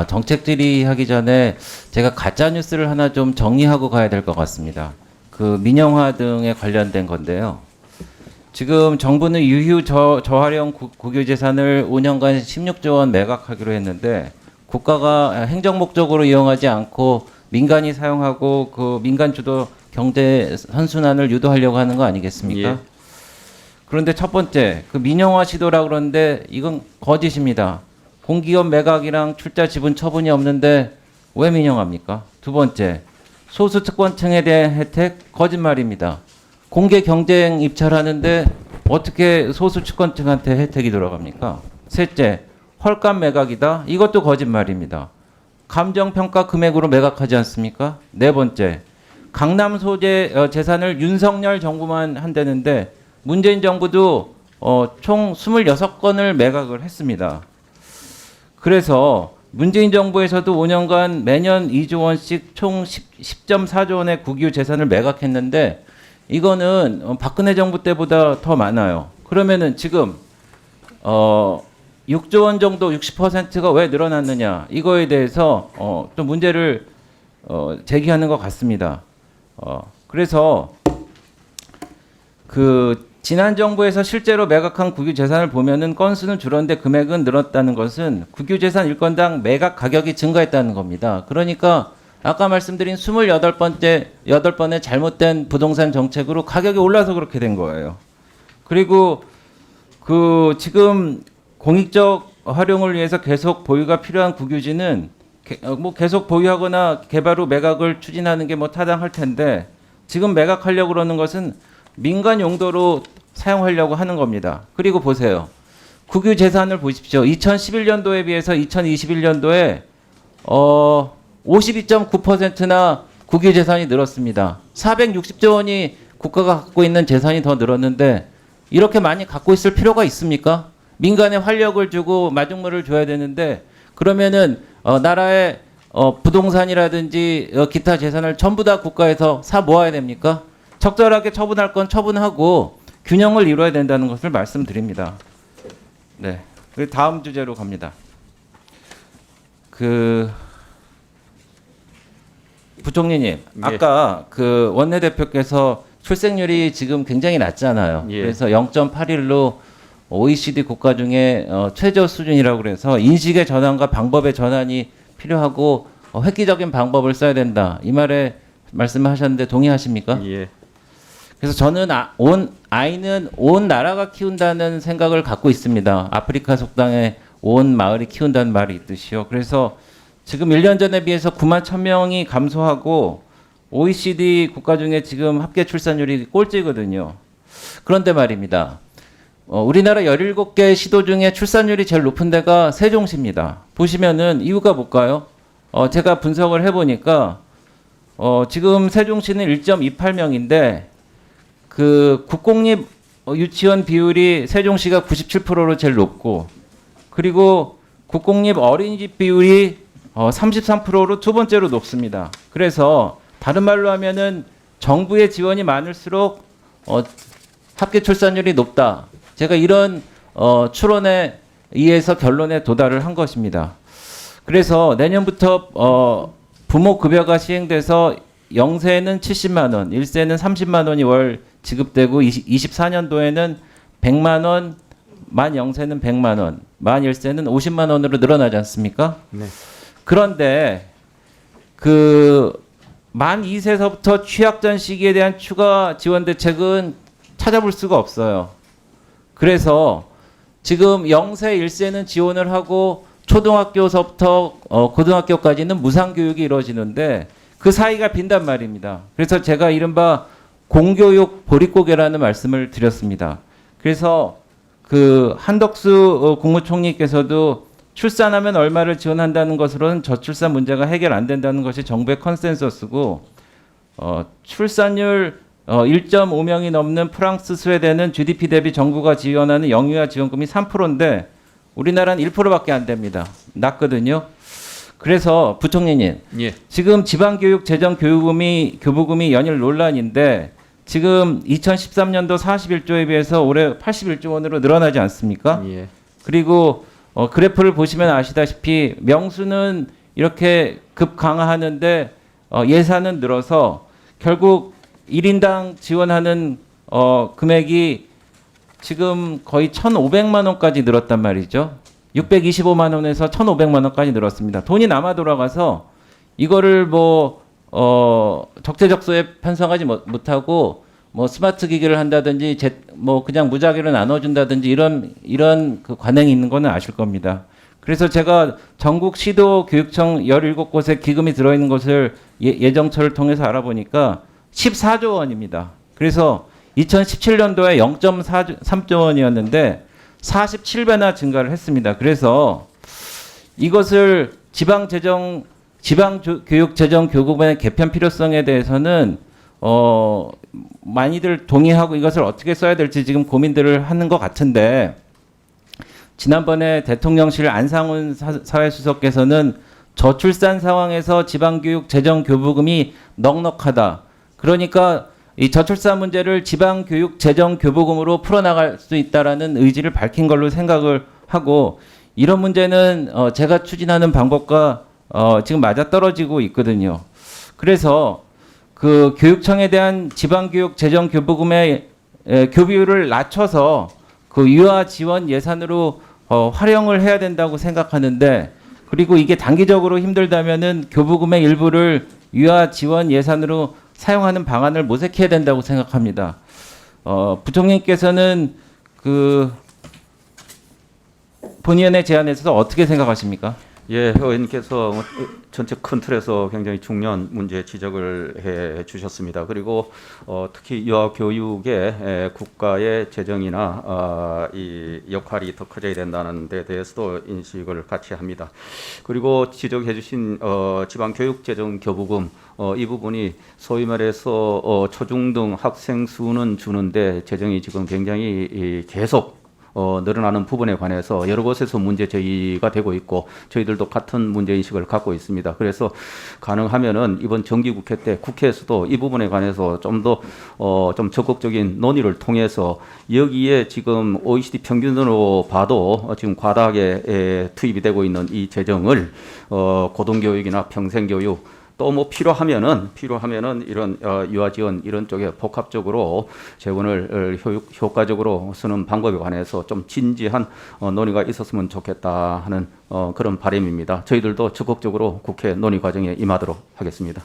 정책 질의하기 전에 제가 가짜 뉴스를 하나 좀 정리하고 가야 될 것 같습니다. 그 민영화 등에 관련된 건데요. 지금 정부는 유휴 저활용 국유 재산을 5년간 16조 원 매각하기로 했는데 국가가 행정 목적으로 이용하지 않고 민간이 사용하고 그 민간 주도 경제 선순환을 유도하려고 하는 거 아니겠습니까? 예. 그런데 첫 번째, 그 민영화 시도라 그러는데 이건 거짓입니다. 공기업 매각이랑 출자 지분 처분이 없는데 왜 민영합니까? 두 번째, 소수 특권층에 대한 혜택 거짓말입니다. 공개 경쟁 입찰하는데 어떻게 소수 특권층한테 혜택이 들어갑니까? 셋째, 헐값 매각이다. 이것도 거짓말입니다. 감정평가 금액으로 매각하지 않습니까? 네 번째, 강남 소재 재산을 윤석열 정부만 한다는데 문재인 정부도 총 26건을 매각을 했습니다. 그래서 문재인 정부에서도 5년간 매년 2조 원씩 총 10.4조 원의 국유 재산을 매각했는데 이거는 박근혜 정부 때보다 더 많아요. 그러면은 지금 6조 원 정도 60%가 왜 늘어났느냐 이거에 대해서 좀 문제를 제기하는 것 같습니다. 그래서 그 지난 정부에서 실제로 매각한 국유 재산을 보면은 건수는 줄었는데 금액은 늘었다는 것은 국유 재산 일건당 매각 가격이 증가했다는 겁니다. 그러니까 아까 말씀드린 8번의 잘못된 부동산 정책으로 가격이 올라서 그렇게 된 거예요. 그리고 그 지금 공익적 활용을 위해서 계속 보유가 필요한 국유지는 뭐 계속 보유하거나 개발 후 매각을 추진하는 게 뭐 타당할 텐데 지금 매각하려고 그러는 것은 민간 용도로 사용하려고 하는 겁니다. 그리고 보세요. 국유 재산을 보십시오. 2011년도에 비해서 2021년도에 52.9%나 국유 재산이 늘었습니다. 460조 원이 국가가 갖고 있는 재산이 더 늘었는데 이렇게 많이 갖고 있을 필요가 있습니까? 민간에 활력을 주고 마중물을 줘야 되는데 그러면은 나라의 부동산이라든지 기타 재산을 전부 다 국가에서 사 모아야 됩니까? 적절하게 처분할 건 처분하고 균형을 이루어야 된다는 것을 말씀드립니다. 네. 그리고 다음 주제로 갑니다. 그 부총리님, 예. 아까 그 원내대표께서 출생률이 지금 굉장히 낮잖아요. 예. 그래서 0.81로 OECD 국가 중에 최저 수준이라고 그래서 인식의 전환과 방법의 전환이 필요하고 획기적인 방법을 써야 된다. 이 말에 말씀하셨는데 동의하십니까? 예. 그래서 저는 아이는 온 나라가 키운다는 생각을 갖고 있습니다. 아프리카 속당에 온 마을이 키운다는 말이 있듯이요. 그래서 지금 1년 전에 비해서 9만 1,000명이 감소하고 OECD 국가 중에 지금 합계 출산율이 꼴찌거든요. 그런데 말입니다. 우리나라 17개 시도 중에 출산율이 제일 높은 데가 세종시입니다. 보시면은 이유가 뭘까요? 제가 분석을 해보니까 지금 세종시는 1.28명인데 그 국공립 유치원 비율이 세종시가 97%로 제일 높고 그리고 국공립 어린이집 비율이 33%로 두 번째로 높습니다. 그래서 다른 말로 하면은 정부의 지원이 많을수록 합계 출산율이 높다. 제가 이런 추론에 의해서 결론에 도달을 한 것입니다. 그래서 내년부터 부모 급여가 시행돼서 0세는 70만 원, 1세는 30만 원이 월 지급되고 24년도에는 100만 원, 만 0세는 100만 원, 만 1세는 50만 원으로 늘어나지 않습니까? 네. 그런데 그 만 2세서부터 취약전 시기에 대한 추가 지원 대책은 찾아볼 수가 없어요. 그래서 지금 0세, 1세는 지원을 하고 초등학교서부터 고등학교까지는 무상교육이 이루어지는데 그 사이가 빈단 말입니다. 그래서 제가 이른바 공교육 보릿고개라는 말씀을 드렸습니다. 그래서 그 한덕수 국무총리께서도 출산하면 얼마를 지원한다는 것으로는 저출산 문제가 해결 안 된다는 것이 정부의 컨센서스고 출산율 1.5명이 넘는 프랑스, 스웨덴은 GDP 대비 정부가 지원하는 영유아 지원금이 3%인데 우리나라는 1%밖에 안 됩니다. 낮거든요. 그래서 부총리님, 예. 지금 지방교육 재정 교부금이 연일 논란인데 지금 2013년도 41조에 비해서 올해 81조 원으로 늘어나지 않습니까? 예. 그리고 그래프를 보시면 아시다시피 명수는 이렇게 급 강화하는데 예산은 늘어서 결국 1인당 지원하는 금액이 지금 거의 1,500만 원까지 늘었단 말이죠. 625만 원에서 1,500만 원까지 늘었습니다. 돈이 남아 돌아가서 이거를 적재적소에 편성하지 못하고 뭐 스마트 기기를 한다든지 뭐 그냥 무작위로 나눠준다든지 이런 그 관행이 있는 거는 아실 겁니다. 그래서 제가 전국 시도 교육청 17곳에 기금이 들어있는 것을 예정처를 통해서 알아보니까 14조 원입니다. 그래서 2017년도에 0.3조 원이었는데 47배나 증가를 했습니다. 그래서 이것을 지방교육재정교부금의 개편 필요성에 대해서는 많이들 동의하고 이것을 어떻게 써야 될지 지금 고민들을 하는 것 같은데 지난번에 대통령실 안상훈 사회수석께서는 저출산 상황에서 지방교육재정교부금이 넉넉하다. 그러니까 이 저출산 문제를 지방교육재정교부금으로 풀어나갈 수 있다라는 의지를 밝힌 걸로 생각을 하고 이런 문제는 제가 추진하는 방법과 지금 맞아떨어지고 있거든요. 그래서 그 교육청에 대한 지방교육재정교부금의 교비율을 낮춰서 그 유아 지원 예산으로 활용을 해야 된다고 생각하는데 그리고 이게 단기적으로 힘들다면은 교부금의 일부를 유아 지원 예산으로 사용하는 방안을 모색해야 된다고 생각합니다. 부총리께서는 그 본의원의 제안에 있어서 어떻게 생각하십니까? 예, 의원님께서 전체 큰 틀에서 굉장히 중요한 문제 지적을 해 주셨습니다. 그리고 특히 유아 교육의 국가의 재정이나 이 역할이 더 커져야 된다는 데 대해서도 인식을 같이 합니다. 그리고 지적해 주신 지방교육재정교부금 이 부분이 소위 말해서 초중등 학생 수는 주는데 재정이 지금 굉장히 계속 늘어나는 부분에 관해서 여러 곳에서 문제 제기가 되고 있고 저희들도 같은 문제 인식을 갖고 있습니다. 그래서 가능하면은 이번 정기국회 때 국회에서도 이 부분에 관해서 좀 더 좀 적극적인 논의를 통해서 여기에 지금 OECD 평균으로 봐도 지금 과다하게 투입이 되고 있는 이 재정을 고등교육이나 평생교육 또 뭐 필요하면은 이런 유아 지원 이런 쪽에 복합적으로 재원을 효과적으로 쓰는 방법에 관해서 좀 진지한 논의가 있었으면 좋겠다 하는 그런 바람입니다. 저희들도 적극적으로 국회 논의 과정에 임하도록 하겠습니다.